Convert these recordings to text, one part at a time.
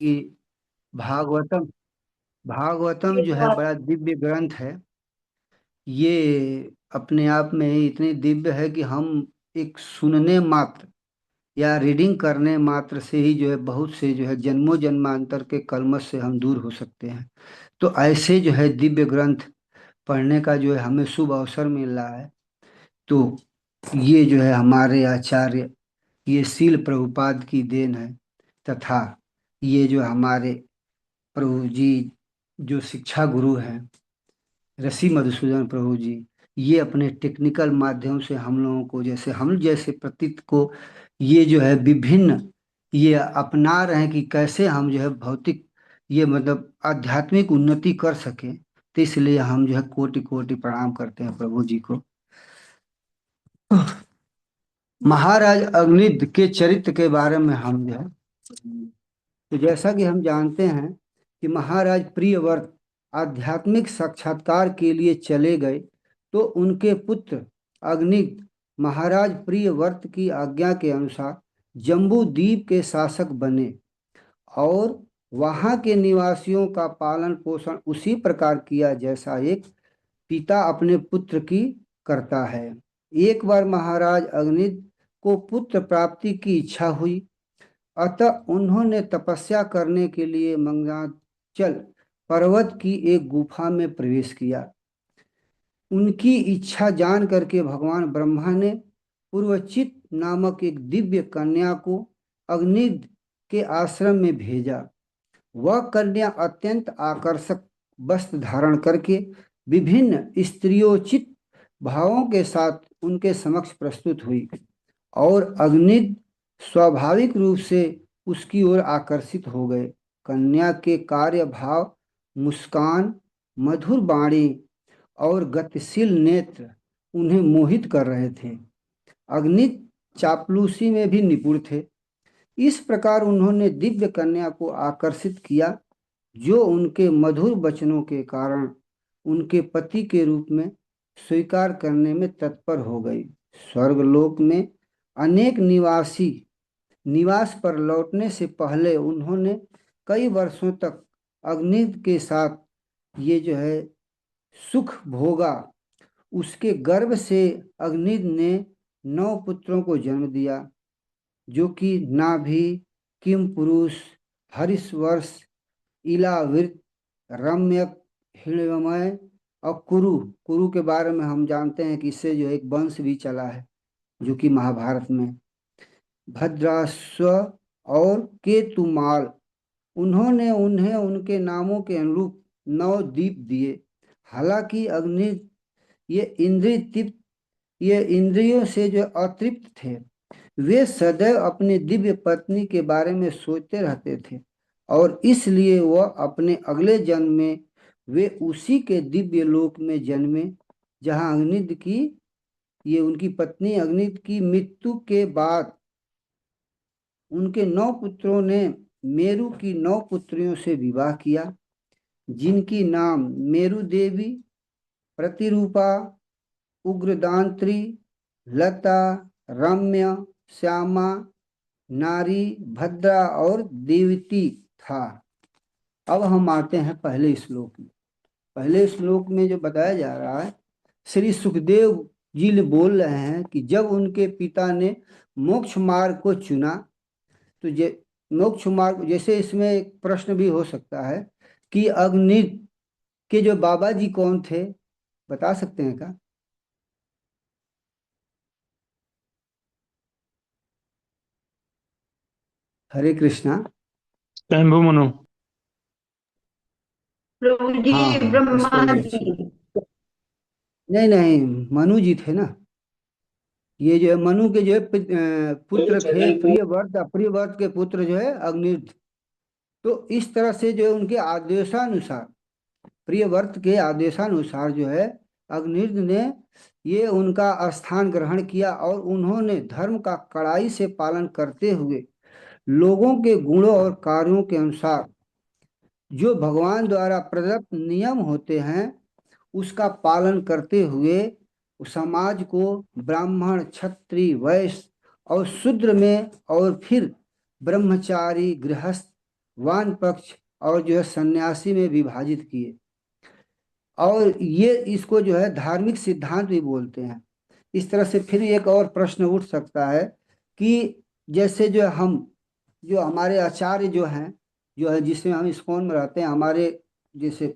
कि भागवतम भागवतम ये जो तो है आप बड़ा दिव्य ग्रंथ है। ये अपने आप में ही इतनी दिव्य है कि हम एक सुनने मात्र या रीडिंग करने मात्र से ही जो है बहुत से जो है जन्मों जन्मांतर के कलमश से हम दूर हो सकते हैं। तो ऐसे जो है दिव्य ग्रंथ पढ़ने का जो है हमें शुभ अवसर मिल रहा है। तो ये जो है हमारे आचार्य, ये सील प्रभुपाद की देन है। तथा ये जो हमारे प्रभु जी जो शिक्षा गुरु हैं, ऋषि मधुसूदन प्रभु जी, ये अपने टेक्निकल माध्यम से हम लोगों को, जैसे हम जैसे प्रतीत को, ये जो है विभिन्न ये अपना रहे हैं कि कैसे हम जो है भौतिक ये मतलब आध्यात्मिक उन्नति कर सकें। तो इसलिए हम जो है कोटि कोटि प्रणाम करते हैं प्रभु जी को। महाराज अग्निद के चरित्र के बारे में हम जो है, तो जैसा कि हम जानते हैं कि महाराज प्रियव्रत आध्यात्मिक साक्षात्कार के लिए चले गए, तो उनके पुत्र अग्निद महाराज प्रियव्रत की आज्ञा के अनुसार जम्बू द्वीप के शासक बने और वहां के निवासियों का पालन पोषण उसी प्रकार किया जैसा एक पिता अपने पुत्र की करता है। एक बार महाराज अग्निद को पुत्र प्राप्ति की इच्छा हुई, अतः उन्होंने तपस्या करने के लिए मंगाचल पर्वत की एक गुफा में प्रवेश किया। उनकी इच्छा जान करके भगवान ब्रह्मा ने पूर्वचित नामक एक दिव्य कन्या को अग्निद के आश्रम में भेजा। वह कन्या अत्यंत आकर्षक वस्त्र धारण करके विभिन्न स्त्रियोचित भावों के साथ उनके समक्ष प्रस्तुत हुई और अग्निद स्वाभाविक रूप से उसकी ओर आकर्षित हो गए। कन्या के कार्य भाव, मुस्कान, मधुर वाणी और गतिशील नेत्र उन्हें मोहित कर रहे थे। अग्निद चापलूसी में भी निपुण थे। इस प्रकार उन्होंने दिव्य कन्या को आकर्षित किया, जो उनके मधुर वचनों के कारण उनके पति के रूप में स्वीकार करने में तत्पर हो गई। स्वर्गलोक में अनेक निवास पर लौटने से पहले उन्होंने कई वर्षों तक अग्निद के साथ ये जो है सुख भोगा। उसके गर्भ से अग्निद ने 9 पुत्रों को जन्म दिया, जो कि नाभि, किमपुरुष, हरिश्वर्ष, इलावृत, रम्यक, हिरण्मय और कुरु। कुरु के बारे में हम जानते हैं कि इससे जो एक वंश भी चला है, जो कि महाभारत में भद्राश्व और केतुमाल। उन्होंने उन्हें उनके नामों के अनुरूप 9 द्वीप दिए। हालांकि अग्नि ये इंद्रिय तृप्त ये इंद्रियों से जो अतृप्त थे, वे सदैव अपनी दिव्य पत्नी के बारे में सोचते रहते थे और इसलिए वह अपने अगले जन्म में वे उसी के दिव्य लोक में जन्मे जहां अग्निद की ये उनकी पत्नी अग्निद की मृत्यु के बाद उनके 9 पुत्रों ने मेरु की 9 पुत्रियों से विवाह किया, जिनकी नाम मेरु देवी, प्रतिरूपा, उग्रदांत्री, लता, रम्य, श्यामा, नारी, भद्रा और देवती था। अब हम आते हैं पहले श्लोक में। पहले श्लोक में जो बताया जा रहा है, श्री सुखदेव जी ने बोल रहे हैं कि जब उनके पिता ने मोक्ष मार्ग को चुना, तो मोक्ष मार्ग, जैसे इसमें एक प्रश्न भी हो सकता है कि अग्नि के जो बाबा जी कौन थे, बता सकते हैं क्या? हरे कृष्णा। स्वयंभू मनु। प्रभु जी हाँ हाँ, ब्रह्मा पुष्पल जी। जी। नहीं नहीं, मनु जी थे ना। ये जो है मनु के जो है पुत्र थे प्रियव्रत, प्रियव्रत के पुत्र जो है अग्निर्थ। तो इस तरह से जो है उनके आदेशानुसार, प्रियव्रत के आदेशानुसार जो है अग्निर्थ ने ये उनका स्थान ग्रहण किया और उन्होंने धर्म का कड़ाई से पालन करते हुए लोगों के गुणों और कार्यों के अनुसार जो भगवान द्वारा प्रदत्त नियम होते हैं उसका पालन करते हुए समाज को ब्राह्मण, क्षत्रिय, वैश्य और शूद्र में और फिर ब्रह्मचारी, गृहस्थ वानप्रस्थ और जो है सन्यासी में विभाजित किए। और ये इसको जो है धार्मिक सिद्धांत भी बोलते हैं। इस तरह से फिर एक और प्रश्न उठ सकता है कि जैसे जो हम जो हमारे आचार्य जो हैं, जो है जिसमें हम इस्कॉन में रहते हैं, हमारे जैसे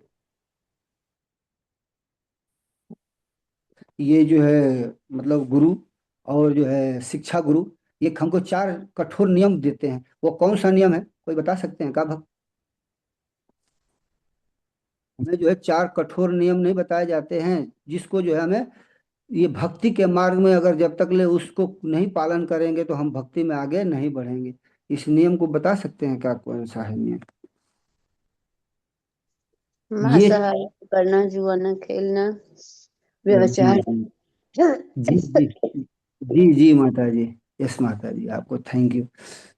ये जो है मतलब गुरु और जो है शिक्षा गुरु, ये हमको चार कठोर नियम देते हैं। वो कौन सा नियम है, कोई बता सकते हैं का भक्त? हमें जो है चार कठोर नियम नहीं बताए जाते हैं, जिसको जो है हमें ये भक्ति के मार्ग में अगर जब तक ले उसको नहीं पालन करेंगे तो हम भक्ति में आगे नहीं बढ़ेंगे। इस नियम को बता सकते हैं क्या, कौन सा है नियम ये? मांसाहार करना, जुआ न खेलना, जी व्यभिचार। जी जी जी जी जी माता जी। यस माता जी, आपको थैंक यू।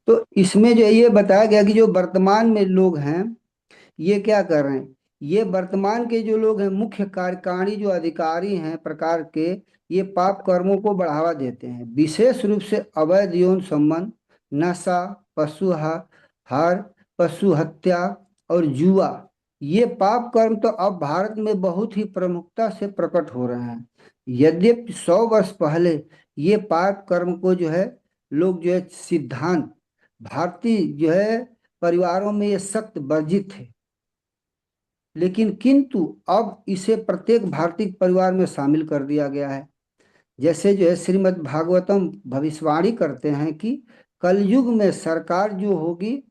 तो इसमें जो ये बताया गया कि जो वर्तमान में लोग हैं ये क्या कर रहे हैं, ये वर्तमान के जो लोग हैं मुख्य कार्यकारी जो अधिकारी हैं प्रकार के, ये पाप कर्मों को बढ़ावा देते हैं, विशेष रूप से अवैध यौन संबंध, नशा, हार, पशु हत्या और जुआ। ये पाप कर्म तो अब भारत में बहुत ही प्रमुखता से प्रकट हो रहे हैं। यद्यपि 100 वर्ष पहले ये पाप कर्म को जो है लोग जो है सिद्धांत भारतीय जो है परिवारों में ये सख्त वर्जित थे, लेकिन किंतु अब इसे प्रत्येक भारतीय परिवार में शामिल कर दिया गया है। जैसे जो है श्रीमद् भागवतम भविष्यवाणी करते हैं कि कलयुग में सरकार जो होगी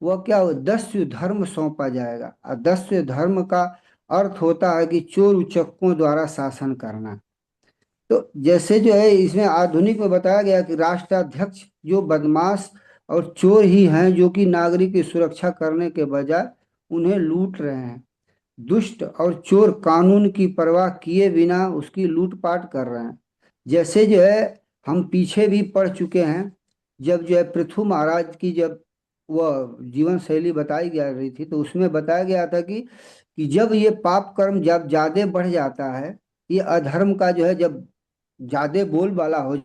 वह क्या हो, दस्यु धर्म सौंपा जाएगा। और दस्यु धर्म का अर्थ होता है कि चोर उचक्कों द्वारा शासन करना। तो जैसे जो है इसमें आधुनिक में बताया गया कि राष्ट्राध्यक्ष जो बदमाश और चोर ही हैं, जो कि नागरिक की सुरक्षा करने के बजाय उन्हें लूट रहे हैं। दुष्ट और चोर कानून की परवाह किए बिना उसकी लूटपाट कर रहे हैं। जैसे जो है हम पीछे भी पढ़ चुके हैं, जब जो है पृथु महाराज की जब वह जीवन शैली बताई जा रही थी तो उसमें बताया गया था कि जब ये पाप कर्म जब ज्यादा बढ़ जाता है, ये अधर्म का जो है जब ज्यादा बोलबाला हो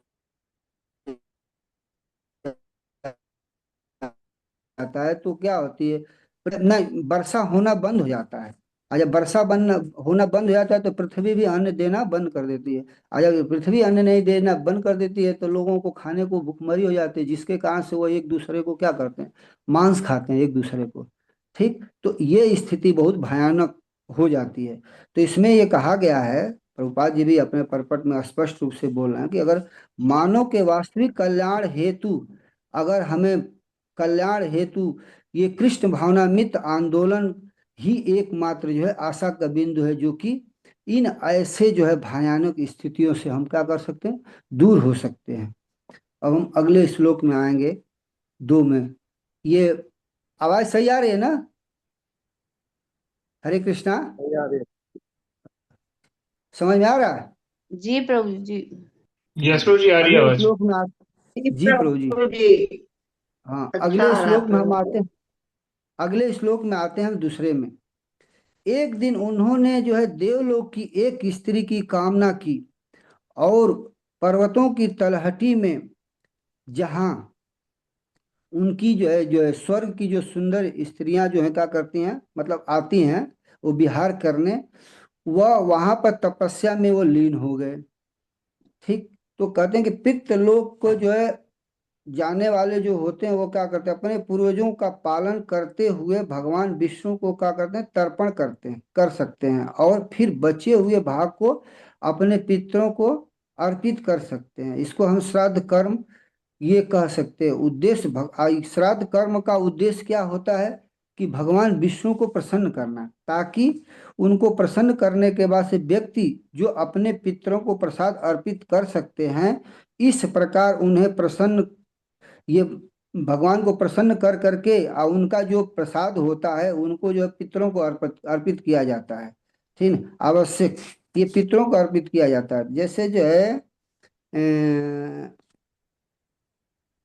जाता है तो क्या होती है, नहीं वर्षा होना बंद हो जाता है। और जब वर्षा बंद होना बंद हो जाता है तो पृथ्वी भी अन्न देना बंद कर देती है। और जब पृथ्वी अन्न नहीं देना बंद कर देती है तो लोगों को खाने को भूखमरी हो जाती है, जिसके कारण से वो एक दूसरे को क्या करते हैं, मांस खाते हैं एक दूसरे को। ठीक, तो ये स्थिति बहुत भयानक हो जाती है। तो इसमें ये कहा गया है, प्रभुपाद जी भी अपने परपट में स्पष्ट रूप से बोल रहे हैं कि अगर मानव के वास्तविक कल्याण हेतु, अगर हमें कल्याण हेतु ये कृष्ण भावनामृत आंदोलन ही एकमात्र जो है आशा का बिंदु है, जो कि इन ऐसे जो है भयानक स्थितियों से हम क्या कर सकते हैं, दूर हो सकते हैं। अब हम अगले श्लोक में आएंगे, 2 में। ये आवाज सही आ रही है ना? हरे कृष्णा, समझ में आ रहा है? जी प्रभु जी। यस प्रभु जी, आ रही है अगले आवाज। श्लोक में जी जी प्रभु जी। प्रभु जी। हाँ, अच्छा अगले आ रहा है श्लोक में हम प्रभु आते जी। हैं। अगले श्लोक में आते हैं हम दूसरे में। एक दिन उन्होंने जो है देवलोक की एक स्त्री की कामना की और पर्वतों की तलहटी में, जहां उनकी जो है स्वर्ग की जो सुंदर स्त्रियां जो है क्या करती हैं, मतलब आती हैं वो विहार करने, वह वहां पर तपस्या में वो लीन हो गए। ठीक, तो कहते हैं कि पितृलोक को जो है जाने वाले जो होते हैं वो क्या करते हैं, अपने पूर्वजों का पालन करते हुए भगवान विष्णु को क्या करते हैं, तर्पण करते हैं, कर सकते हैं, और फिर बचे हुए भाग को अपने पितरों को अर्पित कर सकते हैं। इसको हम श्राद्ध कर्म ये कह सकते हैं। उद्देश्य श्राद्ध कर्म का उद्देश्य क्या होता है कि भगवान विष्णु को प्रसन्न करना, ताकि उनको प्रसन्न करने के बाद से व्यक्ति जो अपने पितरों को प्रसाद अर्पित कर सकते हैं। इस प्रकार उन्हें प्रसन्न, ये भगवान को प्रसन्न कर करके उनका जो प्रसाद होता है उनको जो है पितरों को अर्पित अर्पित किया जाता है। ठीक है? आवश्यक ये पितरों को अर्पित किया जाता है। जैसे जो है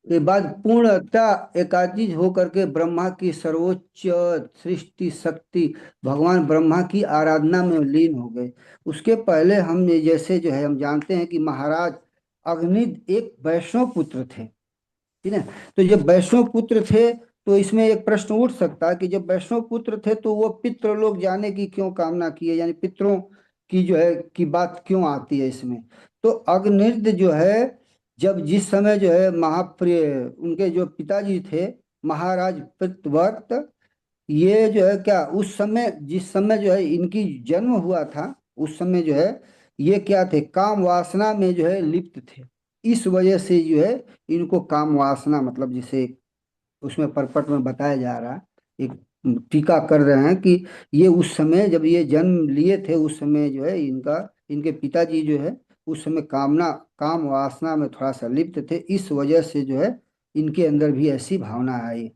के बाद पूर्णतः एकाकीज होकर के ब्रह्मा की सर्वोच्च सृष्टि शक्ति भगवान ब्रह्मा की आराधना में लीन हो गए। उसके पहले हम जैसे जो है हम जानते हैं कि महाराज अग्निद एक वैष्णव पुत्र थे। ठीक है, तो जब वैष्णव पुत्र थे तो इसमें एक प्रश्न उठ सकता है कि जब वैष्णव पुत्र थे तो वो पितृलोक जाने की क्यों कामना की है, यानी पितरों की जो है की बात क्यों आती है इसमें। तो अग्निर्द जो है, जब जिस समय जो है महाप्रिय उनके जो पिताजी थे महाराज पितृव्रत, ये जो है क्या उस समय जिस समय जो है इनकी जन्म हुआ था उस समय जो है ये क्या थे, काम वासना में जो है लिप्त थे। इस वजह से जो है इनको काम वासना, मतलब जिसे उसमें परपट में बताया जा रहा है, एक टीका कर रहे हैं कि ये उस समय जब ये जन्म लिए थे उस समय जो है इनका इनके पिताजी जो है उस समय काम वासना में थोड़ा सा लिप्त थे, इस वजह से जो है इनके अंदर भी ऐसी भावना आई।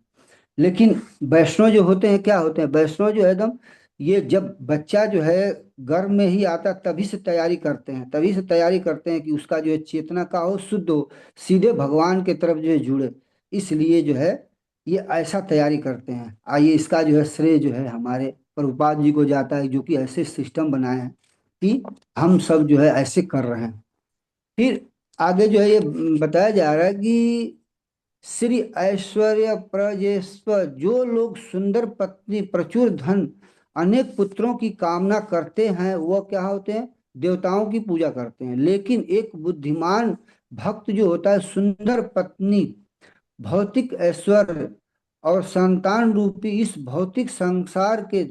लेकिन वैष्णव जो होते हैं क्या होते हैं, वैष्णव जो है एकदम, ये जब बच्चा जो है गर्भ में ही आता तभी से तैयारी करते हैं, तभी से तैयारी करते हैं कि उसका जो है चेतना का हो, शुद्ध हो, सीधे भगवान के तरफ जो है जुड़े। इसलिए जो है ये ऐसा तैयारी करते हैं। आइए इसका जो है श्रेय जो है हमारे प्रभुपाद जी को जाता है, जो कि ऐसे सिस्टम बनाए हैं कि हम सब जो है ऐसे कर रहे हैं। फिर आगे जो है ये बताया जा रहा है कि श्री ऐश्वर्य प्रजेश्वर, जो लोग सुंदर पत्नी प्रचुर धन अनेक पुत्रों की कामना करते हैं वह क्या होते हैं, देवताओं की पूजा करते हैं। लेकिन एक बुद्धिमान भक्त जो होता है सुंदर पत्नी, भौतिक ऐश्वर्य और संतान रूपी इस भौतिक संसार के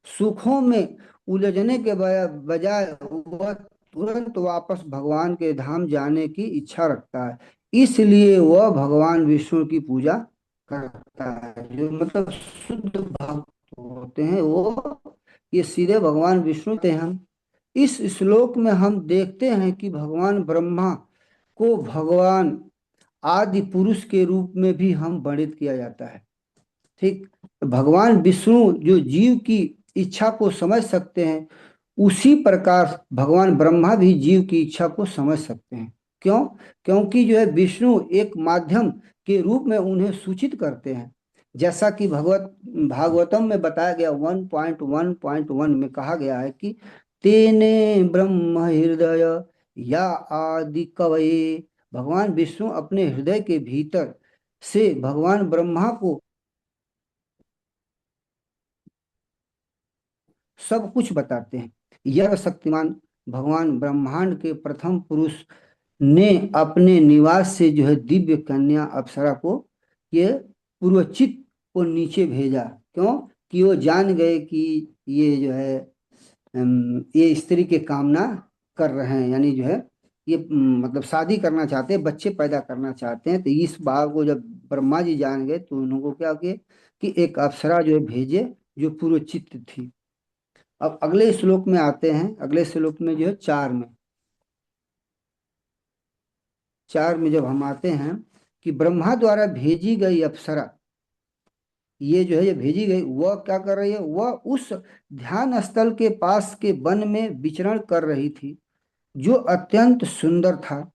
सुखों में उलझने के बजाय वह तुरंत वापस भगवान के धाम जाने की इच्छा रखता है। इसलिए वह भगवान विष्णु की पूजा करता है। जो मतलब शुद्ध भक्त होते हैं वो ये सीधे भगवान विष्णु थे। हम इस श्लोक में हम देखते हैं कि भगवान ब्रह्मा को भगवान आदि पुरुष के रूप में भी हम वर्णित किया जाता है। ठीक, भगवान विष्णु जो जीव की इच्छा को समझ सकते हैं, उसी प्रकार भगवान ब्रह्मा भी जीव की इच्छा को समझ सकते हैं। क्यों? क्योंकि जो है विष्णु एक माध्यम के रूप में उन्हें सूचित करते हैं। जैसा कि भागवतम में बताया गया 1.1.1 में कहा गया है कि तेने ब्रह्म हृदय या आदि कवये, भगवान विष्णु अपने हृदय के भीतर से भगवान ब्रह्मा को सब कुछ बताते हैं। यह शक्तिमान भगवान ब्रह्मांड के प्रथम पुरुष ने अपने निवास से जो है दिव्य कन्या अप्सरा को ये पूर्वचित को नीचे भेजा। क्यों? कि वो जान गए कि ये जो है ये स्त्री के कामना कर रहे हैं, यानी जो है ये मतलब शादी करना चाहते हैं, बच्चे पैदा करना चाहते हैं। तो इस बात को जब ब्रह्मा जी जान गए तो उन्होंने क्या किया कि एक अप्सरा जो है भेजे जो पूर्वचित थी। अब अगले श्लोक में आते हैं, अगले श्लोक में जो है 4 में जब हम आते हैं कि ब्रह्मा द्वारा भेजी गई अप्सरा, ये जो है ये भेजी गई, वह क्या कर रही है, वह उस ध्यान स्थल के पास के वन में विचरण कर रही थी जो अत्यंत सुंदर था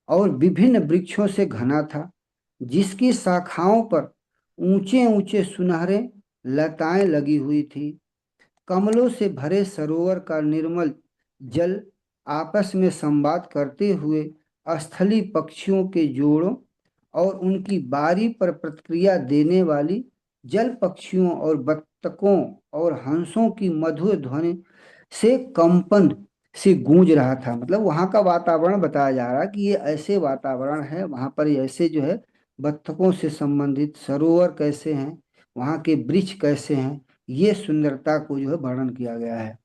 और विभिन्न वृक्षों से घना था, जिसकी शाखाओं पर ऊंचे ऊंचे सुनहरे लताएं लगी हुई थी। कमलों से भरे सरोवर का निर्मल जल आपस में संवाद करते हुए स्थलीय पक्षियों के जोड़ों और उनकी बारी पर प्रतिक्रिया देने वाली जल पक्षियों और बत्तकों और हंसों की मधुर ध्वनि से कंपन से गूंज रहा था। मतलब वहाँ का वातावरण बताया जा रहा है कि ये ऐसे वातावरण है, वहाँ पर ऐसे जो है बत्तकों से संबंधित सरोवर कैसे हैं, वहाँ के वृक्ष कैसे हैं, ये सुंदरता को जो है वर्णन किया गया है।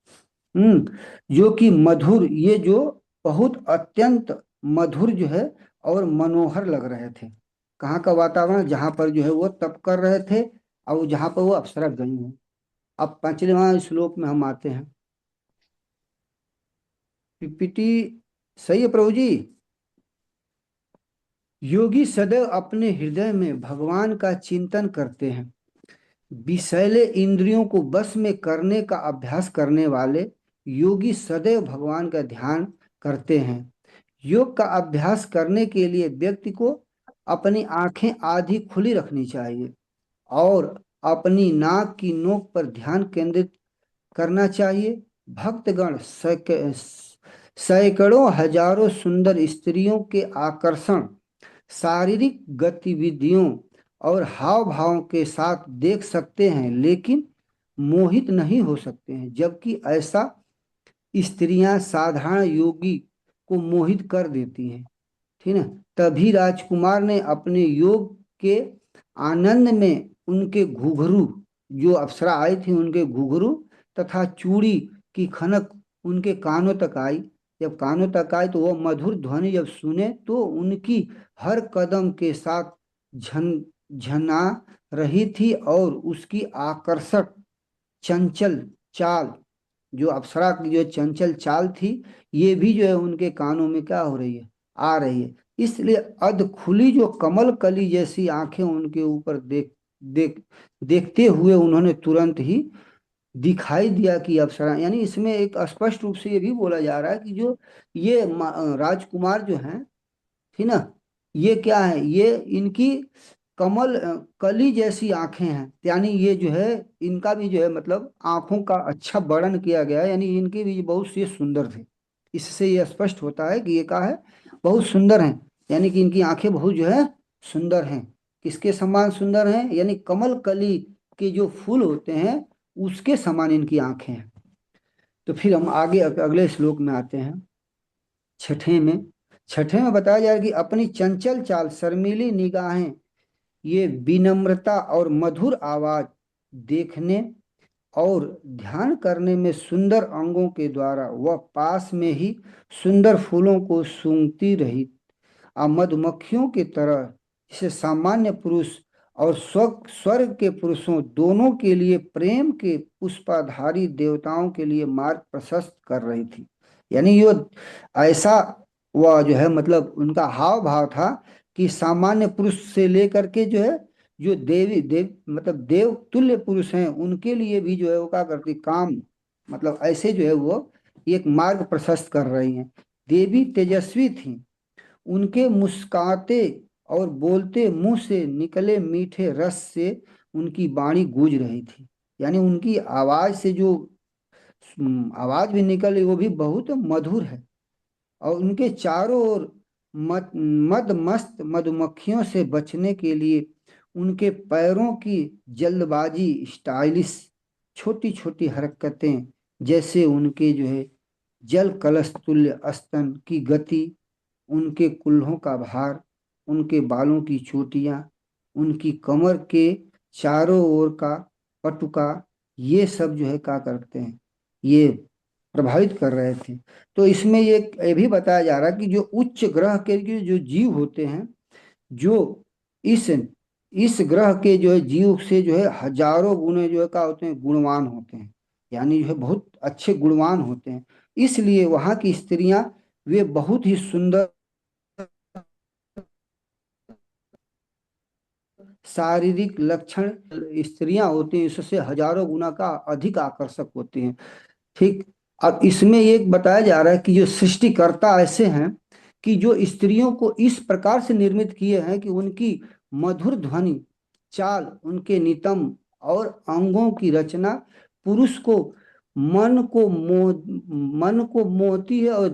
जो कि मधुर, ये जो बहुत अत्यंत मधुर जो है और मनोहर लग रहे थे। कहाँ का वातावरण? जहाँ पर जो है वो तप कर रहे थे और जहाँ पर वो अप्सरा गई हैं। अब 5वें श्लोक में हम आते हैं। पीपीटी सही है प्रभु जी? योगी सदैव अपने हृदय में भगवान का चिंतन करते हैं। विषैले इंद्रियों को वश में करने का अभ्यास करने वाले योगी सदैव भगवान का ध्यान करते हैं। योग का अभ्यास करने के लिए व्यक्ति को अपनी आंखें आधी खुली रखनी चाहिए और अपनी नाक की नोक पर ध्यान केंद्रित करना चाहिए। भक्तगण सैकड़ों हजारों सुंदर स्त्रियों के आकर्षण, शारीरिक गतिविधियों और हाव भाव के साथ देख सकते हैं, लेकिन मोहित नहीं हो सकते हैं, जबकि ऐसा स्त्रियां साधारण योगी को मोहित कर देती हैं। ठीक है। तभी राजकुमार ने अपने योग के आनंद में उनके घुंघरू, जो अप्सरा आई थी उनके घुंघरू तथा चूड़ी की खनक उनके कानों तक आई। जब कानों तक आई तो वह मधुर ध्वनि जब सुने तो उनकी हर कदम के साथ झन झना रही थी, और उसकी आकर्षक चंचल चाल, जो अप्सरा की जो चंचल चाल थी, ये भी जो है उनके कानों में क्या हो रही है, आ रही है। इसलिए अध खुली जो कमल कली जैसी आंखें उनके ऊपर देख देखते हुए उन्होंने तुरंत ही दिखाई दिया कि अप्सरा, यानी इसमें एक स्पष्ट रूप से ये भी बोला जा रहा है कि जो ये राजकुमार जो हैं, ठीक ना, ये क्या है, ये इनकी कमल कली जैसी आंखें हैं, यानी ये जो है इनका भी जो है मतलब आंखों का अच्छा वर्णन किया गया है, यानी इनके भी बहुत से सुंदर थे। इससे ये स्पष्ट होता है कि ये क्या है, बहुत सुंदर हैं, यानी कि इनकी आंखें बहुत जो है सुंदर हैं। किसके समान सुंदर हैं, यानी कमल कली के जो फूल होते हैं उसके समान इनकी आंखें हैं। तो फिर हम आगे अगले श्लोक में आते हैं। छठे में छठे में बताया जा रहा है कि अपनी चंचल चाल, शर्मीली निगाहें, ये विनम्रता और मधुर आवाज, देखने और ध्यान करने में सुंदर अंगों के द्वारा वह पास में ही सुंदर फूलों को सूंघती रही, मधुमक्खियों की तरह, जिसे सामान्य पुरुष और स्वर्ग के पुरुषों दोनों के लिए प्रेम के पुष्पाधारी देवताओं के लिए मार्ग प्रशस्त कर रही थी। यानी यो ऐसा वह जो है मतलब उनका हाव भाव था कि सामान्य पुरुष से लेकर के जो है जो देवी देव मतलब देव तुल्य पुरुष हैं उनके लिए भी जो है वो क्या करती काम, मतलब ऐसे जो है वो एक मार्ग प्रशस्त कर रही हैं। देवी तेजस्वी थी, उनके मुस्काते और बोलते मुंह से निकले मीठे रस से उनकी वाणी गूंज रही थी, यानी उनकी आवाज से जो आवाज भी निकल रही वो भी बहुत मधुर है। और उनके चारों ओर मद मस्त मधुमक्खियों से बचने के लिए उनके पैरों की जल्दबाजी, स्टाइलिश छोटी छोटी हरकतें, जैसे उनके जो है जल कलश तुल्य स्तन की गति, उनके कुल्हों का भार, उनके बालों की चोटियां, उनकी कमर के चारों ओर का पटुका, ये सब जो है क्या करते हैं, ये प्रभावित कर रहे थे। तो इसमें ये भी बताया जा रहा है कि जो उच्च ग्रह के जो जीव होते हैं, जो इस इस ग्रह के जो है जीव से जो है हजारों गुने जो है क्या होते हैं, गुणवान होते हैं, यानी जो है बहुत अच्छे गुणवान होते हैं। इसलिए वहां की स्त्रियां वे बहुत ही सुंदर शारीरिक लक्षण स्त्रियां होती हैं, इससे हजारों गुना का अधिक आकर्षक होती हैं। ठीक। अब इसमें ये बताया जा रहा है कि जो सृष्टिकर्ता ऐसे हैं कि जो स्त्रियों को इस प्रकार से निर्मित किए हैं कि उनकी मधुर ध्वनि, चाल, उनके नितंब और अंगों की रचना पुरुष को मन को मोहती है, और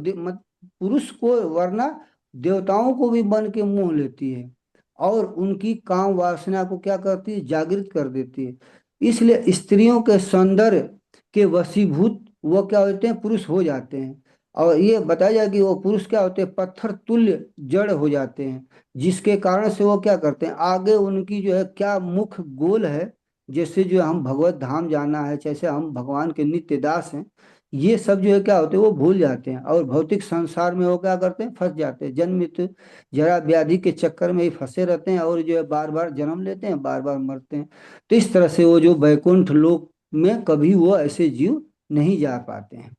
पुरुष को वरना देवताओं को भी मन के मोह लेती है, और उनकी काम वासना को क्या करती है, जागृत कर देती है। इसलिए स्त्रियों के सौंदर्य के वशीभूत वो क्या होते हैं, पुरुष हो जाते हैं। और ये बताया जाए कि वो पुरुष क्या होते हैं, पत्थर तुल्य जड़ हो जाते हैं, जिसके कारण से वो क्या करते हैं, आगे उनकी जो है क्या मुख्य गोल है, जैसे जो हम भगवत धाम जाना है, जैसे हम भगवान के नित्य दास हैं, ये सब जो है क्या होते हैं वो भूल जाते हैं, और भौतिक संसार में वो क्या करते हैं, फंस जाते हैं, जन्म मृत्यु जरा व्याधि के चक्कर में ही फंसे रहते हैं, और जो है बार बार जन्म लेते हैं, बार बार मरते हैं। तो इस तरह से वो जो वैकुंठ लोक में कभी वो ऐसे जीव नहीं जा पाते हैं।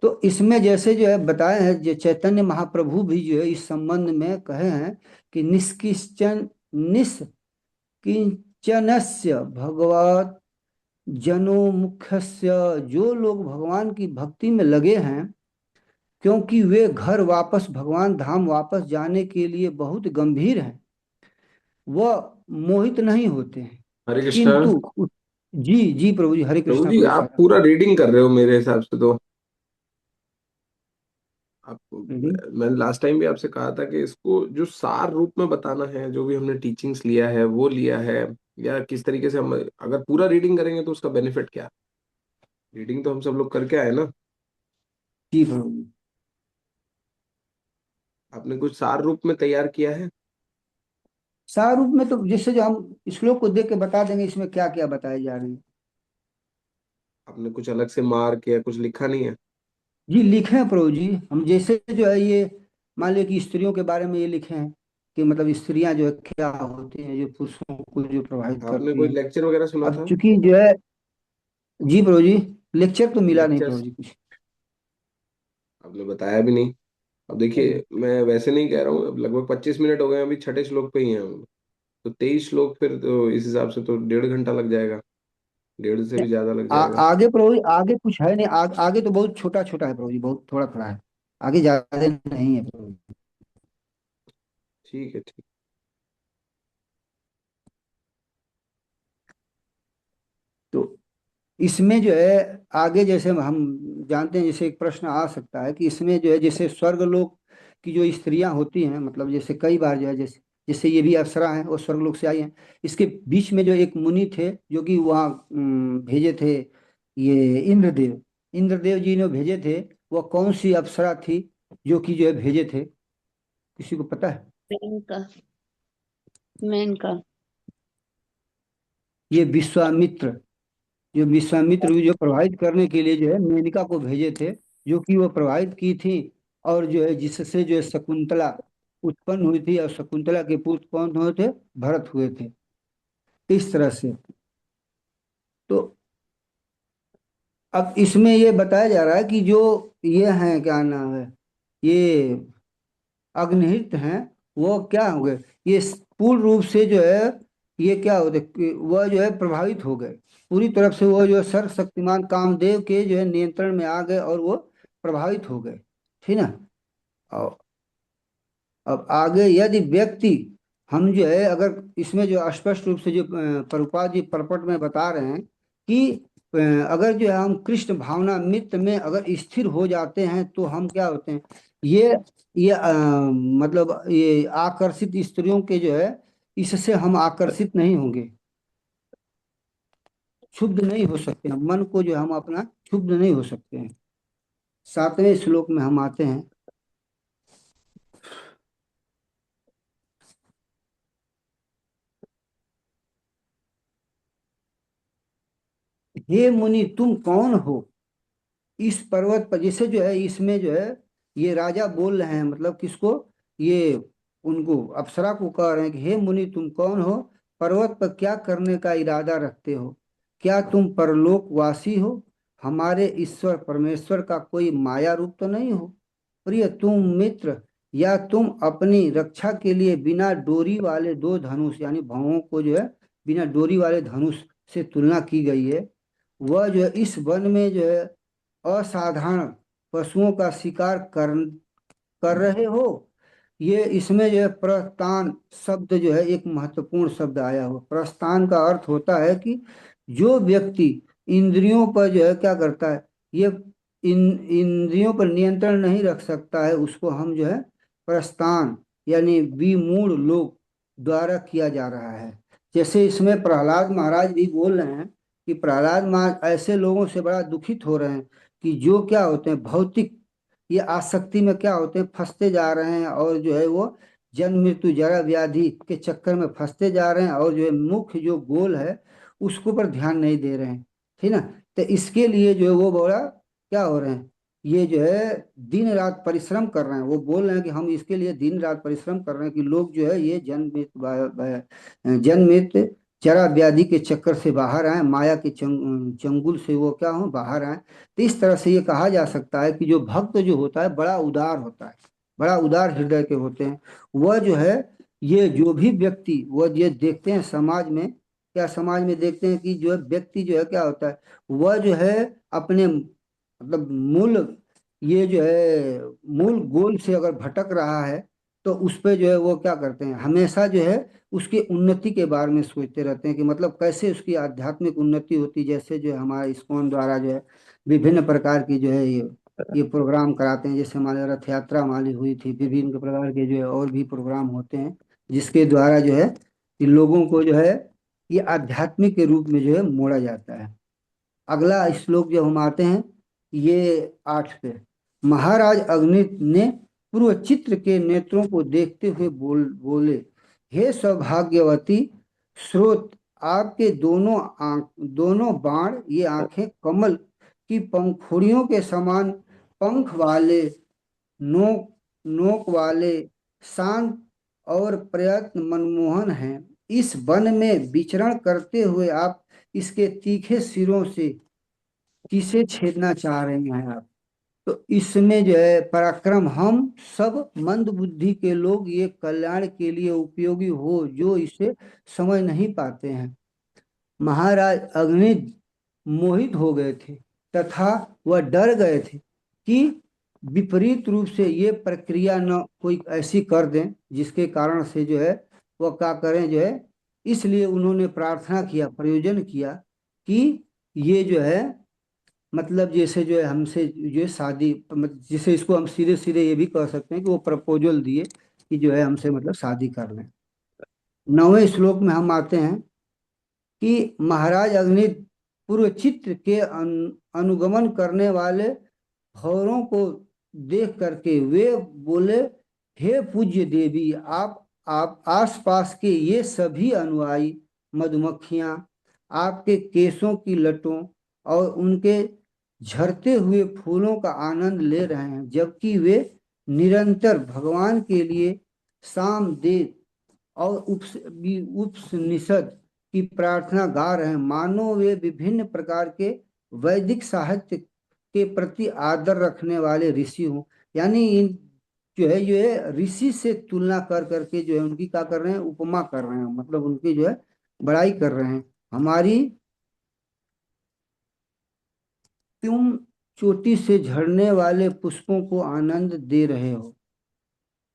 तो इसमें जैसे जो है बताए हैं, जो चैतन्य महाप्रभु भी जो है इस संबंध में कहे हैं कि निष्किंचनस्य भगवत जनोमुखस्य, जो लोग भगवान की भक्ति में लगे हैं, क्योंकि वे घर वापस भगवान धाम वापस जाने के लिए बहुत गंभीर हैं, वह मोहित नहीं होते हैं। हरे कृष्णा। किंतु जी जी प्रभु जी, हरे प्रभु कृष्णा जी प्रभु आप पाद। पूरा रीडिंग कर रहे हो मेरे हिसाब से, तो आप, हम्म। मैंने लास्ट टाइम भी आपसे कहा था कि इसको जो सार रूप में बताना है, जो भी हमने टीचिंग्स लिया है वो लिया है, या किस तरीके से हम अगर पूरा रीडिंग करेंगे तो उसका बेनिफिट क्या। रीडिंग तो हम सब लोग करके आए ना। जी प्रभु जी। आपने कुछ सार रूप में तैयार किया है। सार रूप में तो जैसे जो हम श्लोक को देख के बता देंगे इसमें क्या क्या बताए जा रहे हैं। आपने कुछ अलग से मार्क या कुछ लिखा नहीं है। जी लिखे हैं प्रभु जी, हम जैसे जो है ये मान लिया कि स्त्रियों के बारे में ये लिखे हैं कि मतलब स्त्रियां जो है क्या होती हैं जो पुरुषों को जो प्रभावित आपने करती कोई हैं। लेक्चर वगैरह सुना अब था। चूंकि जो है, जी प्रभु जी, लेक्चर तो मिला नहीं प्रभु लेक्चर्स जी कुछ। आपने बताया भी नहीं। अब देखिए, मैं वैसे नहीं कह रहा हूँ, अब लगभग 25 मिनट हो गए, अभी छठे श्लोक पे ही हैं हम। तो 23 श्लोक, फिर तो इस हिसाब से तो 1.5 घंटा लग जाएगा। डेढ़ से भी ज्यादा लग जाएगा। आगे प्रभु जी, आगे कुछ है नहीं, आगे तो बहुत छोटा छोटा है प्रभु जी, बहुत थोड़ा थोड़ा है। आगे ज्यादा नहीं है प्रभु जी। ठीक है, ठीक। तो इसमें जो है आगे जैसे हम जानते हैं, जैसे एक प्रश्न आ सकता है कि इसमें जो है जैसे स्वर्गलोक की जो स्त्रियां होती हैं, मतलब जैसे कई बार जो है जैसे जैसे ये भी अप्सरा हैं और स्वर्गलोक से आई हैं। इसके बीच में जो एक मुनि थे जो कि वहाँ भेजे थे, ये इंद्रदेव, इंद्रदेव जी ने भेजे थे। वह कौन सी अप्सरा थी जो कि जो है भेजे थे, किसी को पता है? मेनका। मेनका। ये विश्वामित्र, जो विश्वामित्र को जो प्रभावित करने के लिए जो है मेनका को भेजे थे, जो कि वो प्रभावित की थी। और जो है जिससे जो है शकुंतला उत्पन्न हुई थी, और शकुंतला के पुत्र कौन हुए थे? भरत हुए थे। इस तरह से। तो अब इसमें ये बताया जा रहा है कि जो ये हैं, क्या नाम है, ये अग्निहित हैं, वो क्या हो गए, ये पूर्ण रूप से जो है ये क्या होते कि वह जो है प्रभावित हो गए। पूरी तरफ से वो जो है सर्वशक्तिमान कामदेव के जो है नियंत्रण में आ गए और वो प्रभावित हो गए। ठीक ना। और अब आगे यदि व्यक्ति, हम जो है अगर इसमें जो स्पष्ट रूप से जो प्रभुपाद जी परपट में बता रहे हैं कि अगर जो है हम कृष्ण भावना मित्र में अगर स्थिर हो जाते हैं तो हम क्या होते हैं, ये ये मतलब ये आकर्षित स्त्रियों के जो है, इससे हम आकर्षित नहीं होंगे, क्षुब्ध नहीं हो सकते हैं, मन को जो हम अपना क्षुब्ध नहीं हो सकते हैं। 7वें श्लोक में हम आते हैं। हे मुनि तुम कौन हो इस पर्वत पर, जैसे जो है इसमें जो है ये राजा बोल रहे हैं, मतलब किसको, ये उनको अप्सरा को कह रहे हैं कि हे मुनि तुम कौन हो, पर्वत पर क्या करने का इरादा रखते हो? क्या तुम परलोकवासी हो? हमारे ईश्वर परमेश्वर का कोई माया रूप तो नहीं हो? प्रिय तुम मित्र, या तुम अपनी रक्षा के लिए बिना डोरी वाले दो धनुष, यानी भवों को जो है बिना डोरी वाले धनुष से तुलना की गई है। वह जो है इस वन में जो है असाधारण पशुओं का शिकार कर रहे हो। ये इसमें जो है प्रस्थान शब्द जो है एक महत्वपूर्ण शब्द आया हो। प्रस्थान का अर्थ होता है कि जो व्यक्ति इंद्रियों पर जो है क्या करता है, ये इन इंद्रियों पर नियंत्रण नहीं रख सकता है, उसको हम जो है प्रस्थान यानी विमूढ़ लोक द्वारा किया जा रहा है। जैसे इसमें प्रहलाद महाराज भी बोल रहे हैं कि प्रहलाद महाराज ऐसे लोगों से बड़ा दुखित हो रहे हैं कि जो क्या होते हैं भौतिक ये आसक्ति में क्या होते हैं फंसते जा रहे हैं, और जो है वो जन्म मृत्यु जरा व्याधि के चक्कर में फंसते जा रहे हैं, और जो है मुख्य जो गोल है उसको पर ध्यान नहीं दे रहे हैं। ठीक ना। तो इसके लिए जो है वो बड़ा क्या हो रहे हैं, ये जो है दिन रात परिश्रम कर रहे हैं। वो बोल रहे हैं कि हम इसके लिए दिन रात परिश्रम कर रहे हैं कि लोग जो है ये जन्म मृत्यु जरा व्याधि के चक्कर से बाहर आए, माया के चंगुल से वो क्या हो बाहर आए। तो इस तरह से ये कहा जा सकता है कि जो भक्त जो होता है बड़ा उदार होता है, बड़ा उदार हृदय के होते हैं। वह जो है ये जो भी व्यक्ति वह ये देखते हैं समाज में, क्या समाज में देखते हैं कि जो है व्यक्ति जो है क्या होता है, वह जो है अपने मतलब मूल, ये जो है मूल गोल से अगर भटक रहा है तो उस पे जो है वो क्या करते हैं, हमेशा जो है उसकी उन्नति के बारे में सोचते रहते हैं कि मतलब कैसे उसकी आध्यात्मिक उन्नति होती, जैसे जो है हमारे इस्कॉन द्वारा जो है विभिन्न प्रकार की जो है ये ये प्रोग्राम कराते हैं। जैसे हमारे रथ यात्रा हमारी हुई थी, विभिन्न प्रकार के जो है और भी प्रोग्राम होते हैं, जिसके द्वारा जो है इन लोगों को जो है ये आध्यात्मिक के रूप में जो है मोड़ा जाता है। अगला श्लोक जब हम आते हैं ये 8 पे, महाराज अग्नि ने पूर्व चित्र के नेत्रों को देखते हुए बोले, हे सौभाग्यवती स्रोत, आपके दोनों बाण, ये आंखें कमल की पंखुड़ियों के समान पंख वाले, नोक नोक वाले, शांत और प्रयत्न मनमोहन हैं। इस वन में विचरण करते हुए आप इसके तीखे सिरों से किसे छेदना चाह रहे हैं आप? तो इसमें जो है पराक्रम, हम सब मंद बुद्धि के लोग ये कल्याण के लिए उपयोगी हो जो इसे समझ नहीं पाते हैं। महाराज अग्नि मोहित हो गए थे तथा वह डर गए थे कि विपरीत रूप से ये प्रक्रिया न कोई ऐसी कर दें जिसके कारण से जो है वह क्या करें जो है। इसलिए उन्होंने प्रार्थना किया, प्रयोजन किया कि ये जो है मतलब जैसे जो है हमसे जो है शादी, जिसे इसको हम सीधे सीधे ये भी कह सकते हैं कि वो प्रपोजल दिए कि जो है हमसे मतलब शादी कर लें। 9वें श्लोक में हम आते हैं कि महाराज अग्नि पूर्व चित्र के अनुगमन करने वाले भौरों को देख करके वे बोले, हे पूज्य देवी, आप आसपास के ये सभी अनुयायी मधुमक्खियां आपके केसों की लटों और उनके झरते हुए फूलों का आनंद ले रहे हैं, जबकि वे निरंतर भगवान के लिए सामदेव और उपनिषद की प्रार्थना गा रहे हैं, मानो वे विभिन्न प्रकार के वैदिक साहित्य के प्रति आदर रखने वाले ऋषि हों। यानी इन जो है ऋषि से तुलना कर करके जो है उनकी क्या कर रहे हैं, उपमा कर रहे हैं, मतलब उनकी जो है बड़ाई कर रहे हैं। हमारी तुम चोटी से झड़ने वाले पुष्पों को आनंद दे रहे हो।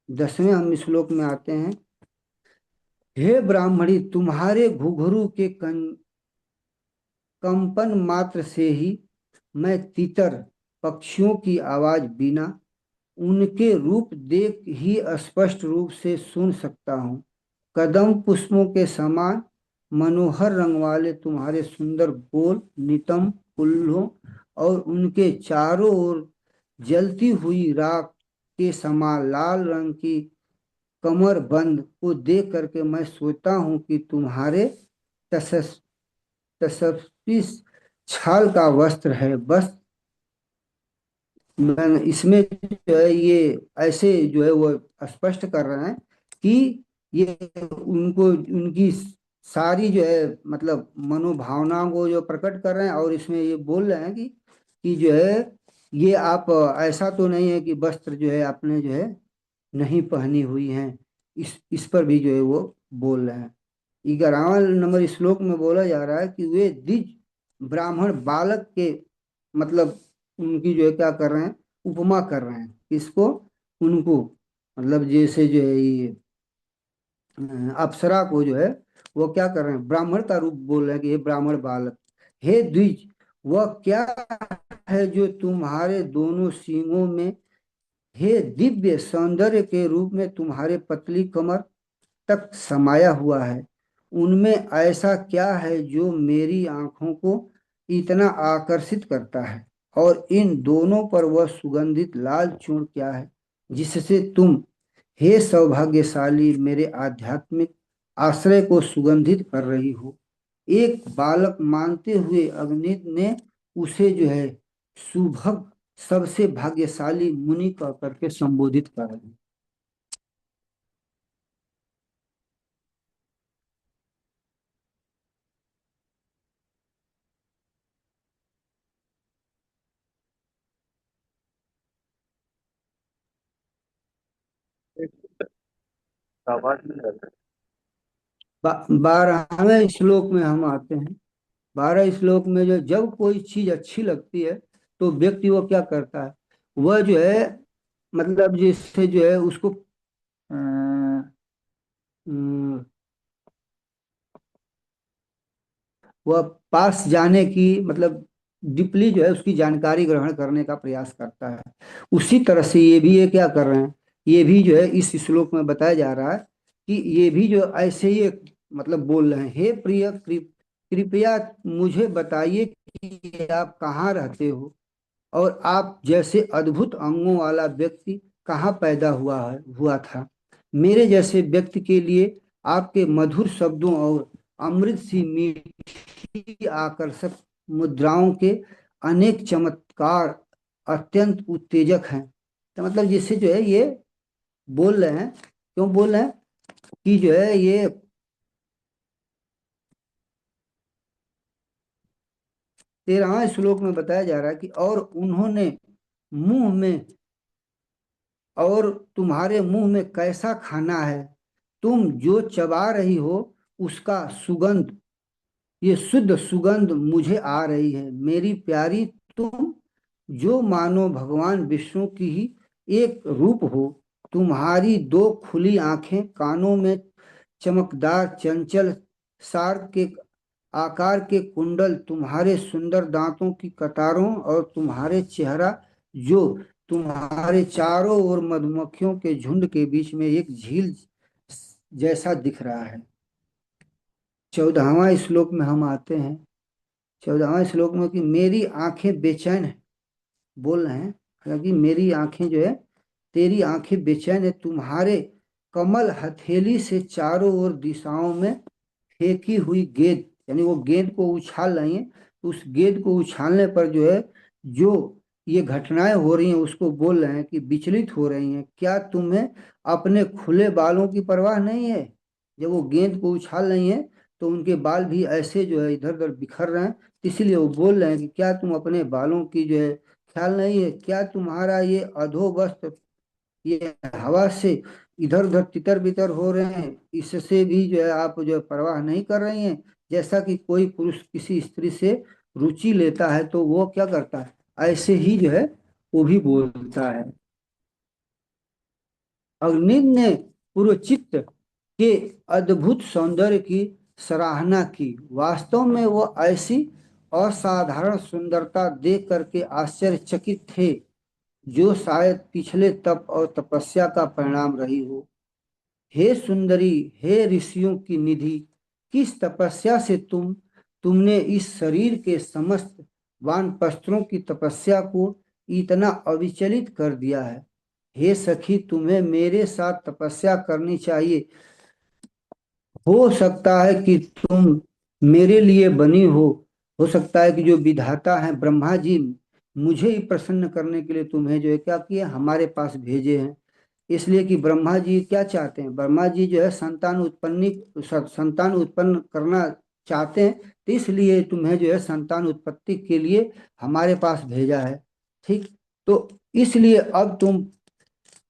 10वें हम श्लोक में आते हैं, हे ब्राह्मणी, तुम्हारे घुघरू के कंपन मात्र से ही मैं तीतर पक्षियों की आवाज बिना उनके रूप देख ही स्पष्ट रूप से सुन सकता हूँ। कदम पुष्पों के समान मनोहर रंग वाले तुम्हारे सुंदर बोल नितंब फूलों और उनके चारों ओर जलती हुई राख के समान लाल रंग की कमर बंद को देख करके मैं सोचता हूँ कि तुम्हारे तशस्वी छाल का वस्त्र है। बस इसमें जो है ये ऐसे जो है वो स्पष्ट कर रहे हैं कि ये उनको उनकी सारी जो है मतलब मनोभावनाओं को जो प्रकट कर रहे हैं, और इसमें ये बोल रहे हैं कि जो है ये आप ऐसा तो नहीं है कि वस्त्र जो है आपने जो है नहीं पहनी हुई हैं, इस पर भी जो है वो बोल रहे हैं। 11वां नंबर श्लोक में बोला जा रहा है कि वे द्विज ब्राह्मण बालक के मतलब उनकी जो है क्या कर रहे हैं, उपमा कर रहे हैं। इसको उनको मतलब जैसे जो है ये अप्सरा को जो है वो क्या कर रहे हैं, ब्राह्मण का रूप बोल रहे हैं कि हे ब्राह्मण बालक, हे द्विज, वह क्या है जो तुम्हारे दोनों सींगों में, हे दिव्य सौंदर्य के रूप में तुम्हारे पतली कमर तक समाया हुआ है? उनमें ऐसा क्या है जो मेरी आंखों को इतना आकर्षित करता है? और इन दोनों पर वह सुगंधित लाल चूर्ण क्या है जिससे तुम, हे सौभाग्यशाली, मेरे आध्यात्मिक आश्रय को सुगंधित कर रही हो? एक बालक मानते हुए अग्नि ने उसे जो है सुभग, सबसे भाग्यशाली मुनि कह करके संबोधित कर रहे हैं। आवाज नहीं आ रहा 12वें श्लोक में हम आते हैं। 12 श्लोक में जो जब कोई चीज अच्छी लगती है तो व्यक्ति वो क्या करता है, वह जो है मतलब जिससे जो है उसको अम, वह पास जाने की मतलब डीपली जो है उसकी जानकारी ग्रहण करने का प्रयास करता है। उसी तरह से ये भी ये क्या कर रहे हैं, ये भी जो है इस श्लोक में बताया जा रहा है कि ये भी जो ऐसे ही मतलब बोल रहे हैं, हे प्रिय कृपया मुझे बताइए कि आप कहाँ रहते हो और आप जैसे अद्भुत अंगों वाला व्यक्ति कहाँ पैदा हुआ था। मेरे जैसे व्यक्ति के लिए आपके मधुर शब्दों और अमृत सी मीठी आकर्षक मुद्राओं के अनेक चमत्कार अत्यंत उत्तेजक हैं। तो मतलब जिससे जो है ये बोल रहे हैं, क्यों बोल रहे हैं कि जो है ये 13वां श्लोक में बताया जा रहा है कि और उन्होंने मुंह में और तुम्हारे मुंह में कैसा खाना है, तुम जो चबा रही हो उसका सुगंध, ये शुद्ध सुगंध मुझे आ रही है। मेरी प्यारी, तुम जो मानो भगवान विष्णु की ही एक रूप हो। तुम्हारी दो खुली आंखें, कानों में चमकदार चंचल सार के आकार के कुंडल, तुम्हारे सुंदर दांतों की कतारों और तुम्हारे चेहरा जो तुम्हारे चारों ओर मधुमक्खियों के झुंड के बीच में एक झील जैसा दिख रहा है। 14वां श्लोक में हम आते हैं। 14वां श्लोक में कि मेरी आंखें बेचैन है, बोल रहे हैं हालांकि मेरी आंखें जो है, तेरी आंखें बेचैन है, तुम्हारे कमल हथेली से चारों ओर दिशाओं में फेंकी हुई गेंद, यानी वो गेंद को उछाल रही है, तो उस गेंद को उछालने पर जो है जो ये घटनाएं हो रही हैं उसको बोल रहे हैं कि विचलित हो रही हैं। क्या तुम्हें अपने खुले बालों की परवाह नहीं है? जब वो गेंद को उछाल रही हैं तो उनके बाल भी ऐसे जो है इधर उधर बिखर रहे हैं, इसीलिए वो बोल रहे हैं कि क्या तुम अपने बालों की जो है ख्याल नहीं है? क्या तुम्हारा ये अधोवस्त्र ये हवा से इधर उधर तितर बितर हो रहे हैं, इससे भी जो है आप जो है परवाह नहीं कर रही हैं? जैसा कि कोई पुरुष किसी स्त्री से रुचि लेता है तो वो क्या करता है, ऐसे ही जो है वो भी बोलता है। अग्नि ने पुरचित्त के अद्भुत सौंदर्य की सराहना की। वास्तव में वो ऐसी असाधारण सुंदरता देख करके आश्चर्यचकित थे जो शायद पिछले तप और तपस्या का परिणाम रही हो। हे सुंदरी, हे ऋषियों की निधि, किस तपस्या से तुमने इस शरीर के समस्त वानप्रस्थों की तपस्या को इतना अविचलित कर दिया है। हे सखी, तुम्हें मेरे साथ तपस्या करनी चाहिए। हो सकता है कि तुम मेरे लिए बनी हो सकता है कि जो विधाता है ब्रह्मा जी मुझे ही प्रसन्न करने के लिए तुम्हें जो है क्या किया, हमारे पास भेजे हैं। इसलिए कि ब्रह्मा जी क्या चाहते हैं, ब्रह्मा जी जो है संतान उत्पन्न करना चाहते हैं, तो इसलिए तुम्हें जो है संतान उत्पत्ति के लिए हमारे पास भेजा है। ठीक, तो इसलिए अब तुम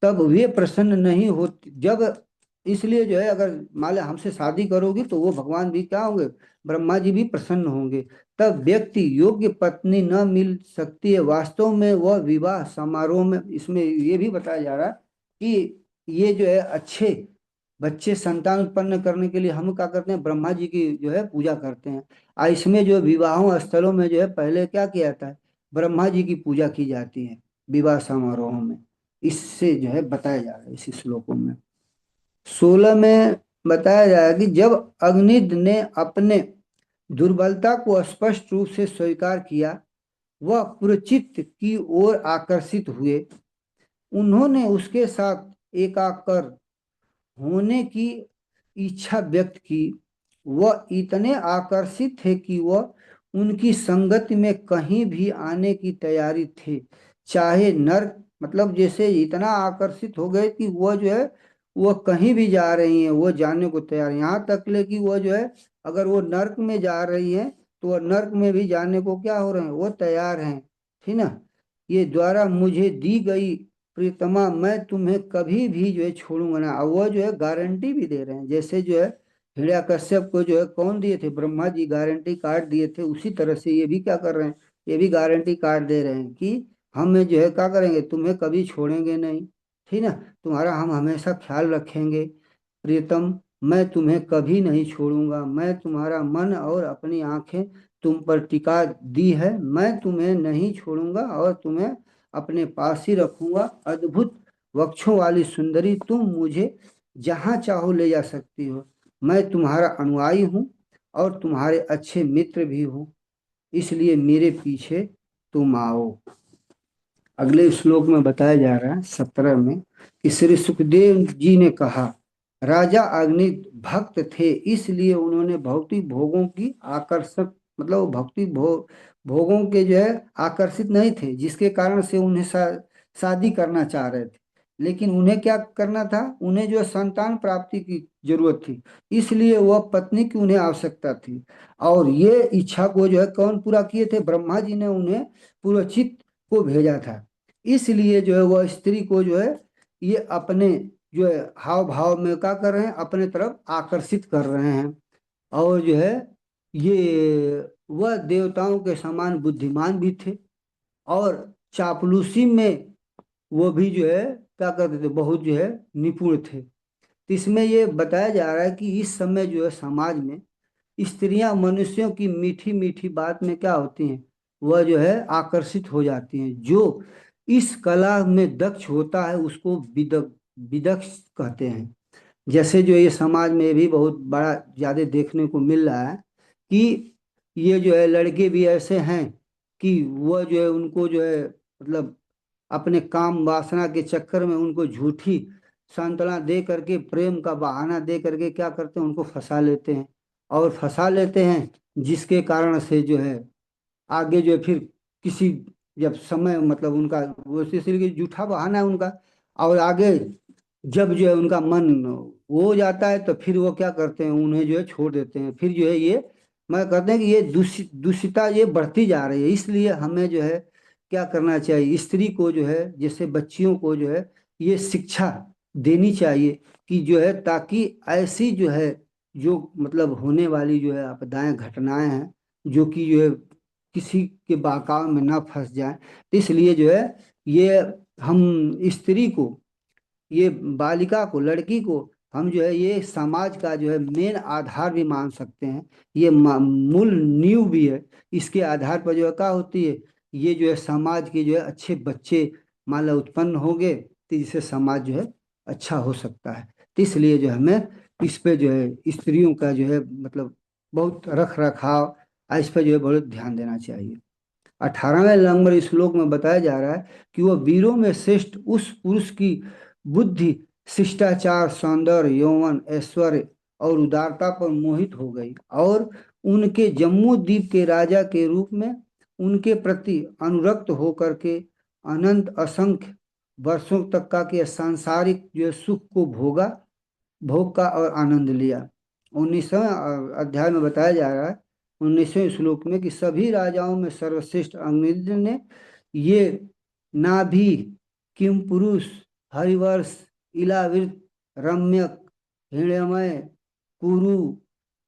तब वे प्रसन्न नहीं होते जब, इसलिए जो है अगर मान लो हमसे शादी करोगी तो वो भगवान भी क्या होंगे, ब्रह्मा जी भी प्रसन्न होंगे। तब व्यक्ति योग्य पत्नी न मिल सकती है। वास्तव में वह विवाह समारोह में, इसमें ये भी बताया जा रहा है कि ये जो है अच्छे बच्चे संतान उत्पन्न करने के लिए हम क्या करते हैं, ब्रह्मा जी की जो है पूजा करते हैं। इसमें जो विवाहों स्थलों में जो है पहले क्या किया जाता है, ब्रह्मा जी की पूजा की जाती है विवाह समारोह में। इससे जो है बताया जा रहा है इसी श्लोकों में। 16 में बताया जाएगा कि जब अग्निद ने अपने दुर्बलता को स्पष्ट रूप से स्वीकार किया, वह पुरचित्त की ओर आकर्षित हुए। उन्होंने उसके साथ एकाकर होने की इच्छा व्यक्त की। वह इतने आकर्षित थे कि वह उनकी संगति में कहीं भी आने की तैयारी थे, चाहे नर्क, मतलब जैसे इतना आकर्षित हो गए कि वह जो है वह कहीं भी जा रही हैं वो जाने को तैयार हैं। यहाँ तक ले कि वह जो है अगर वो नर्क में जा रही हैं तो वह नर्क में भी जाने को क्या हो रहे हैं, वो तैयार हैं। ठीक ना, ये द्वारा मुझे दी गई प्रियतमा, मैं तुम्हें कभी भी जो है छोड़ूंगा ना। और वो जो है गारंटी भी दे रहे हैं, जैसे जो है हिरण्यकश्यप को जो है कौन दिए थे, ब्रह्मा जी गारंटी कार्ड दिए थे, उसी तरह से ये भी क्या कर रहे हैं, ये भी गारंटी कार्ड दे रहे हैं कि हम जो है क्या करेंगे, तुम्हें कभी छोड़ेंगे नहीं। ठीक ना, तुम्हारा हम हमेशा ख्याल रखेंगे। प्रियतम, मैं तुम्हें कभी नहीं छोड़ूंगा, मैं तुम्हारा मन और अपनी आंखें तुम पर टिका दी है। मैं तुम्हें नहीं छोड़ूंगा और तुम्हें अपने पास ही रखूंगा। अद्भुत वक्षों वाली सुंदरी, तुम मुझे जहां चाहो ले जा सकती हो। मैं तुम्हारा अनुयायी हूँ और तुम्हारे अच्छे मित्र भी हूँ, इसलिए मेरे पीछे तुम आओ। अगले श्लोक में बताया जा रहा है 17 में कि श्री सुखदेव जी ने कहा, राजा अग्नि भक्त थे, इसलिए उन्होंने भौतिक भोगों की आकर्षक मतलब वो भौतिक भोगों के जो है आकर्षित नहीं थे, जिसके कारण से उन्हें शादी करना चाह रहे थे। लेकिन उन्हें क्या करना था, उन्हें जो है संतान प्राप्ति की जरूरत थी, इसलिए वह पत्नी की उन्हें आवश्यकता थी। और ये इच्छा को जो है कौन पूरा किए थे, ब्रह्मा जी ने उन्हें पुरोचित को भेजा था। इसलिए जो है वह स्त्री को जो है ये अपने जो है हाव भाव में क्या कर रहे हैं, अपने तरफ आकर्षित कर रहे हैं। और जो है ये वह देवताओं के समान बुद्धिमान भी थे और चापलूसी में वो भी जो है क्या करते थे, बहुत जो है निपुण थे। तो इसमें ये बताया जा रहा है कि इस समय जो है समाज में स्त्रियां मनुष्यों की मीठी मीठी बात में क्या होती हैं, वह जो है आकर्षित हो जाती हैं। जो इस कला में दक्ष होता है उसको विदक्ष कहते हैं। जैसे जो ये समाज में भी बहुत बड़ा ज्यादा देखने को मिल रहा है कि ये जो है लड़के भी ऐसे हैं कि वह जो है उनको जो है मतलब अपने काम वासना के चक्कर में उनको झूठी सांत्वना दे करके, प्रेम का बहाना दे करके क्या करते हैं, उनको फंसा लेते हैं। और फंसा लेते हैं जिसके कारण से जो है आगे जो है फिर किसी जब समय मतलब उनका वो इसलिए झूठा बहाना है उनका। और आगे जब जो है उनका मन वो हो जाता है तो फिर वो क्या करते हैं, उन्हें जो है छोड़ देते हैं। फिर जो है ये मैं कहते हैं कि ये दूषिता ये बढ़ती जा रही है। इसलिए हमें जो है क्या करना चाहिए, स्त्री को जो है जैसे बच्चियों को जो है ये शिक्षा देनी चाहिए कि जो है ताकि ऐसी जो है जो मतलब होने वाली जो है आपदाएं घटनाएं हैं जो कि जो है किसी के बहकावे में ना फंस जाए। तो इसलिए जो है ये हम स्त्री को, ये बालिका को, लड़की को हम जो है ये समाज का जो है मेन आधार भी मान सकते हैं। ये मूल नींव भी है। इसके आधार पर जो है क्या होती है, ये जो है समाज के जो है अच्छे बच्चे मान लो उत्पन्न होंगे तो इससे समाज जो है अच्छा हो सकता है। तो इसलिए जो है हमें इस पे जो है स्त्रियों का जो है मतलब बहुत रख रखाव इस पर जो है बहुत ध्यान देना चाहिए। 18वें नंबर श्लोक में बताया जा रहा है कि वह वीरों में श्रेष्ठ उस पुरुष की बुद्धि, शिष्टाचार, सौंदर्य, यौवन, ऐश्वर्य और उदारता पर मोहित हो गई और उनके जम्मू द्वीप के राजा के रूप में उनके प्रति अनुरक्त होकर के अनंत असंख्य वर्षों तक का के सांसारिक जो है सुख को भोग का और आनंद लिया। 19वें अध्याय में बताया जा रहा है 19वें श्लोक में कि सभी राजाओं में सर्वश्रेष्ठ अग्निद्र ने ये नाभि, किम पुरुष, हरिवर्ष, इलावृत, रम्यक, हिरण्यमय, कुरु,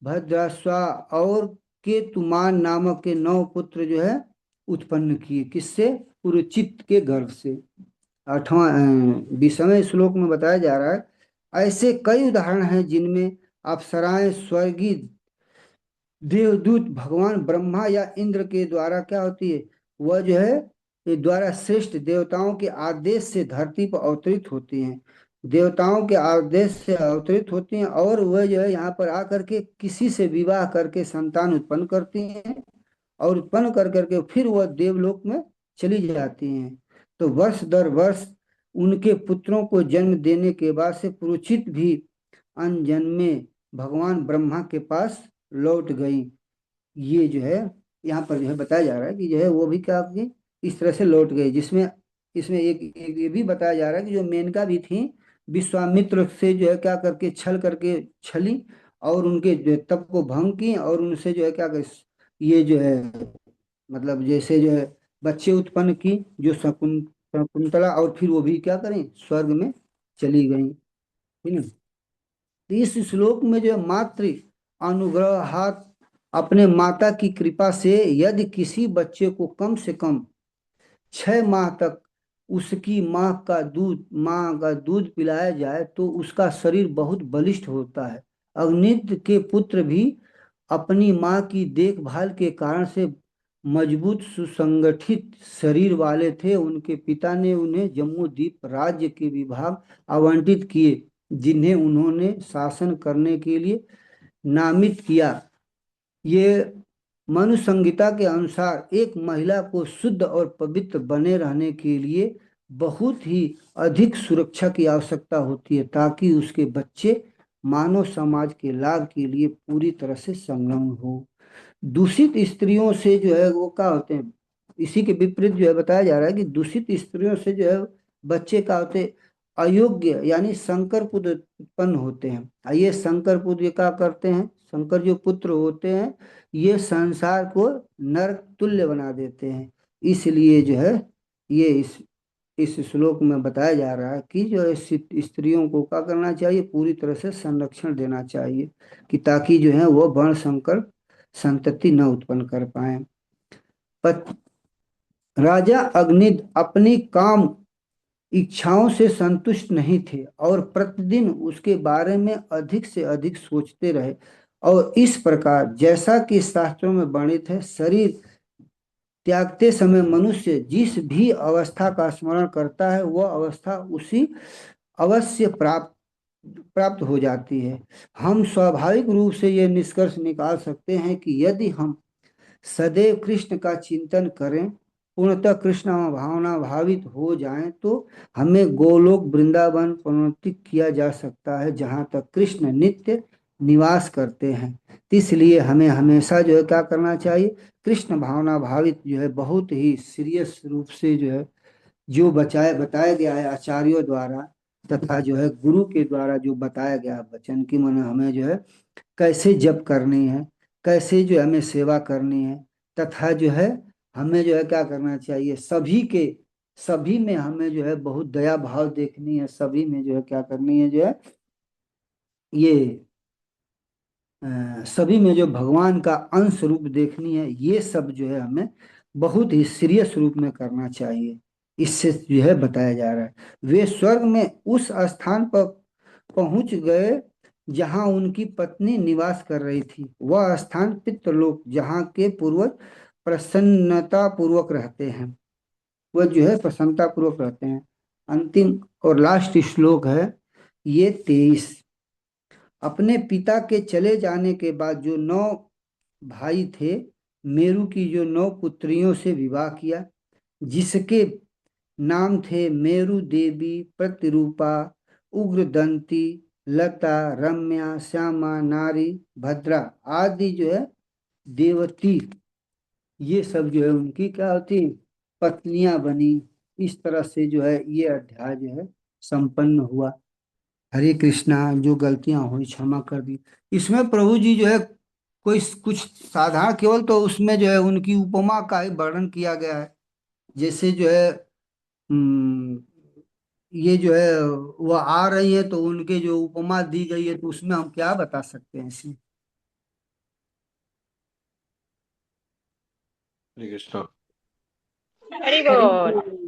भद्राश्वा और केतुमान नामक के 9 पुत्र जो है उत्पन्न किए। किससे, पुरुचित के गर्भ से। 20वें श्लोक में बताया जा रहा है ऐसे कई उदाहरण हैं जिनमें अप्सराएं, स्वर्गीय देवदूत, भगवान ब्रह्मा या इंद्र के द्वारा क्या होती है, वह जो है ये द्वारा श्रेष्ठ देवताओं के आदेश से धरती पर अवतरित होती हैं। देवताओं के आदेश से अवतरित होती हैं और वह जो है यहाँ पर आकर के किसी से विवाह करके संतान उत्पन्न करती हैं और उत्पन्न कर करके फिर वह देवलोक में चली जाती हैं। तो वर्ष दर वर्ष उनके पुत्रों को जन्म देने के बाद से पुरुचित भी अनजन्मे भगवान ब्रह्मा के पास लौट गई। ये जो है यहाँ पर जो है बताया जा रहा है कि जो है वो भी क्या आपकी इस तरह से लौट गई, जिसमें इसमें एक ये भी बताया जा रहा है कि जो मेनका भी थी विश्वामित्र से जो है क्या करके छल करके छली और उनके जो है तप को भंग की और उनसे जो है क्या कर ये जो है मतलब जैसे जो है बच्चे उत्पन्न की जो शकुंतला, और फिर वो भी क्या करें स्वर्ग में चली गई। ठीक है। तो इस श्लोक में जो है मातृ अनुग्रहात अपने माता की कृपा से यदि किसी बच्चे को कम से कम 6 माह तक उसकी माँ का दूध पिलाया जाए तो उसका शरीर बहुत बलिष्ठ होता है। अग्निद्र के पुत्र भी अपनी माँ की देखभाल के कारण से मजबूत सुसंगठित शरीर वाले थे। उनके पिता ने उन्हें जम्मू द्वीप राज्य के विभाग आवंटित किए, जिन्हें उन्होंने शासन करने के लिए नामित किया। ये मनु संहिता के अनुसार एक महिला को शुद्ध और पवित्र बने रहने के लिए बहुत ही अधिक सुरक्षा की आवश्यकता होती है, ताकि उसके बच्चे मानव समाज के लाभ के लिए पूरी तरह से संलग्न हो। दूषित स्त्रियों से जो है वो क्या होते हैं, इसी के विपरीत जो है बताया जा रहा है कि दूषित स्त्रियों से जो है बच्चे क्या होते हैं, अयोग्य यानी संकर पुत्र उत्पन्न होते हैं। ये संकर पुत्र ये क्या करते हैं, संकर जो पुत्र होते हैं ये संसार को नरक तुल्य बना देते हैं। इसलिए जो है ये इस श्लोक में बताया जा रहा है कि जो है स्त्रियों को क्या करना चाहिए, पूरी तरह से संरक्षण देना चाहिए, कि ताकि जो है वो वर्ण संकर संतति न उत्पन्न कर पाए। राजा अग्निद अपनी काम इच्छाओं से संतुष्ट नहीं थे और प्रतिदिन उसके बारे में अधिक से अधिक सोचते रहे। और इस प्रकार जैसा कि शास्त्रों में वर्णित है, शरीर त्यागते समय मनुष्य जिस भी अवस्था का स्मरण करता है वह अवस्था उसी अवश्य प्राप्त प्राप्त हो जाती है। हम स्वाभाविक रूप से यह निष्कर्ष निकाल सकते हैं कि यदि हम सदैव कृष्ण का चिंतन करें, पूर्णतः कृष्ण भावना भावित हो जाएं, तो हमें गोलोक वृंदावन पुनरुत्थित किया जा सकता है, जहाँ तक कृष्ण नित्य निवास करते हैं। तो इसलिए हमें हमेशा जो है क्या करना चाहिए, कृष्ण भावना भावित जो है बहुत ही सीरियस रूप से जो है जो बताया गया है आचार्यों द्वारा तथा जो है गुरु के द्वारा जो बताया गया वचन की मन हमें जो है कैसे जप करनी है, कैसे जो है हमें सेवा करनी है, तथा जो है हमें जो है क्या करना चाहिए, सभी में हमें जो है बहुत दया भाव देखनी है, सभी में जो है क्या करनी है, जो है ये सभी में जो भगवान का अंश रूप देखनी है, ये सब जो है हमें बहुत ही सीरियस रूप में करना चाहिए। इससे जो है बताया जा रहा है वे स्वर्ग में उस स्थान पर पहुंच गए जहां उनकी पत्नी निवास कर रही थी। वह स्थान पितृलोक जहां के पूर्वज प्रसन्नता पूर्वक रहते हैं, वह जो है प्रसन्नता पूर्वक रहते हैं। अंतिम और लास्ट श्लोक है ये 23। अपने पिता के चले जाने के बाद जो 9 भाई थे, मेरू की जो 9 पुत्रियों से विवाह किया, जिसके नाम थे मेरु देवी, प्रतिरूपा, उग्रदंती, लता, रम्या, श्यामा, नारी, भद्रा आदि जो है देवती, ये सब जो है उनकी क्या होती पत्नियां बनी। इस तरह से जो है ये अध्याय जो है संपन्न हुआ। हरे कृष्णा, जो गलतियां हुई क्षमा कर दी। इसमें प्रभु जी जो है कोई कुछ साधारण केवल तो उसमें जो है उनकी उपमा का ही वर्णन किया गया है। जैसे जो है हम्म, ये जो है वह आ रही है तो उनके जो उपमा दी गई है, तो उसमें हम क्या बता सकते हैं इसमें। हरे कृष्णा। हरि हरि बोल।